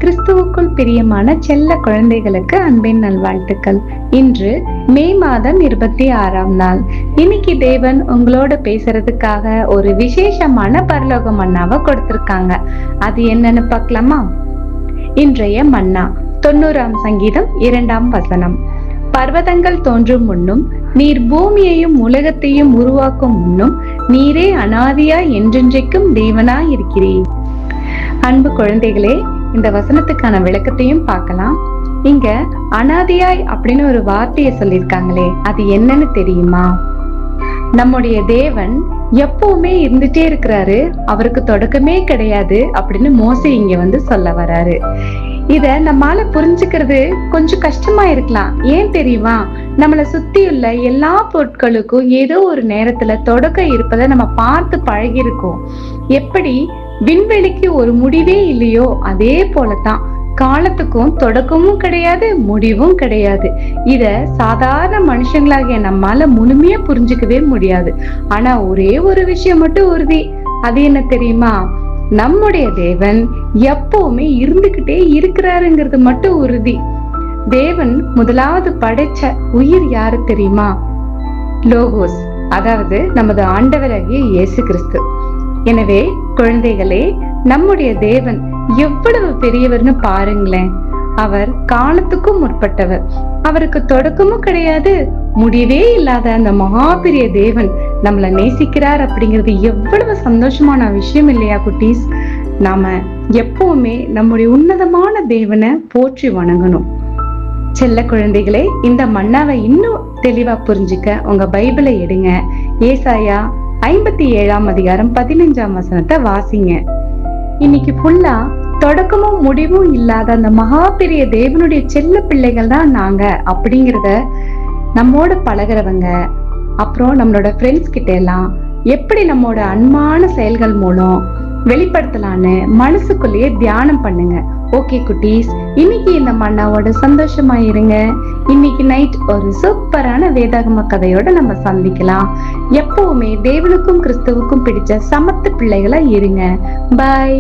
கிறிஸ்துவுக்குள் பிரியமான செல்ல குழந்தைகளுக்கு அன்பின் நல்வாழ்த்துக்கள். இன்று மே மாதம் 26ஆம் நாள். இன்னைக்கு தேவன் உங்களோட பேசுறதுக்காக ஒரு விசேஷமான பரலோக மன்னாவை கொடுத்திருக்காங்க. அது என்னன்னு பார்க்கலாமா? இன்றைய மன்னா 90ஆம் சங்கீதம் 2ஆம் வசனம். பர்வதங்கள் தோன்றும் முன்னும் நீர் பூமியையும் உலகத்தையும் உருவாக்கும் முன்னும் நீரே அனாதியாய் என்றென்றைக்கும் தேவனாய் இருக்கிறீர். அன்பு குழந்தைகளே, இந்த வசனத்துக்கான விளக்கத்தையும் பார்க்கலாம். இங்க அனாதியாய் அப்படின்னு ஒரு வார்த்தையை சொல்லியிருக்காங்களே, அது என்னன்னு தெரியுமா? நம்முடைய தேவன் எப்பவுமே இருந்துட்டே இருக்கிறாரு, அவருக்கு தொடக்கமே கிடையாது அப்படின்னு மோசே இங்க வந்து சொல்ல வராரு. இத நம்மால புரிஞ்சுக்கிறது கொஞ்சம் கஷ்டமா இருக்கலாம். ஏன் தெரியுமா? நம்மளை சுத்தியுள்ள எல்லா பொருட்களுக்கும் ஏதோ ஒரு நேரத்துல தொடக்கம் இருப்பதை நம்ம பார்த்து பழகி இருக்கோம். எப்படி விண்வெளிக்கு ஒரு முடிவே இல்லையோ, அதே போலதான் காலத்துக்கும் தொடக்கமும் கிடையாது, முடிவும் கிடையாது. இத சாதாரண மனுஷங்களாகிய நம்மால முழுமையா புரிஞ்சுக்கவே முடியாது. ஆனா ஒரே ஒரு விஷயம் மட்டும் உறுதி. அது என்ன தெரியுமா? நம்முடைய தேவன் எப்பவுமே இருந்துகிட்டே இருக்கிறாருங்கிறது மட்டும் உறுதி. தேவன் முதலாவது படைச்ச உயிர் யாரு தெரியுமா? லோகோஸ், அதாவது நமது ஆண்டவராகிய இயேசு கிறிஸ்து. எனவே குழந்தைகளே, நம்முடைய தேவன் எவ்வளவு பெரியவர்னு பாருங்களேன். அவர் காலத்துக்கும் முற்பட்டவர். அவருக்கு தொடக்கமும் கிடையாது, முடிவே இல்லாத அந்த மகா பெரிய தேவன் நம்மளை நேசிக்கிறார் அப்படிங்கிறது எவ்வளவு சந்தோஷமான விஷயம் இல்லையா குட்டீஸ்? நாம எப்பவுமே நம்முடைய உன்னதமான தேவனை போற்றி வணங்கணும். செல்ல குழந்தைகளே, இந்த மன்னாவை இன்னும் தெளிவா புரிஞ்சுக்க உங்க பைபிளை எடுங்க. ஏசாயா 57ஆம் அதிகாரம் 15ஆம் வசனத்தை வாசிங்க. இன்னைக்கு ஃபுல்லா தொடக்கமும் முடிவும் இல்லாத அந்த மகா பெரிய தேவனுடைய செல்ல பிள்ளைகள் தான் நாங்க அப்படிங்கிறத நம்மோட பழகிறவங்க, அப்புறம் நம்மளோட ஃப்ரெண்ட்ஸ் கிட்ட எல்லாம் எப்படி நம்மோட அன்பான செயல்கள் மூலம் வெளிப்படுத்தலான்னு மனசுக்குள்ளேயே தியானம் பண்ணுங்க. ஓகே குட்டீஸ், இன்னைக்கு இந்த மன்னாவோட சந்தோஷமா இருங்க. இன்னைக்கு நைட் ஒரு சூப்பரான வேதாகம கதையோட நம்ம சந்திக்கலாம். எப்பவுமே தேவனுக்கும் கிறிஸ்துவுக்கும் பிடிச்ச சமத்து பிள்ளைகளா இருங்க. பாய்.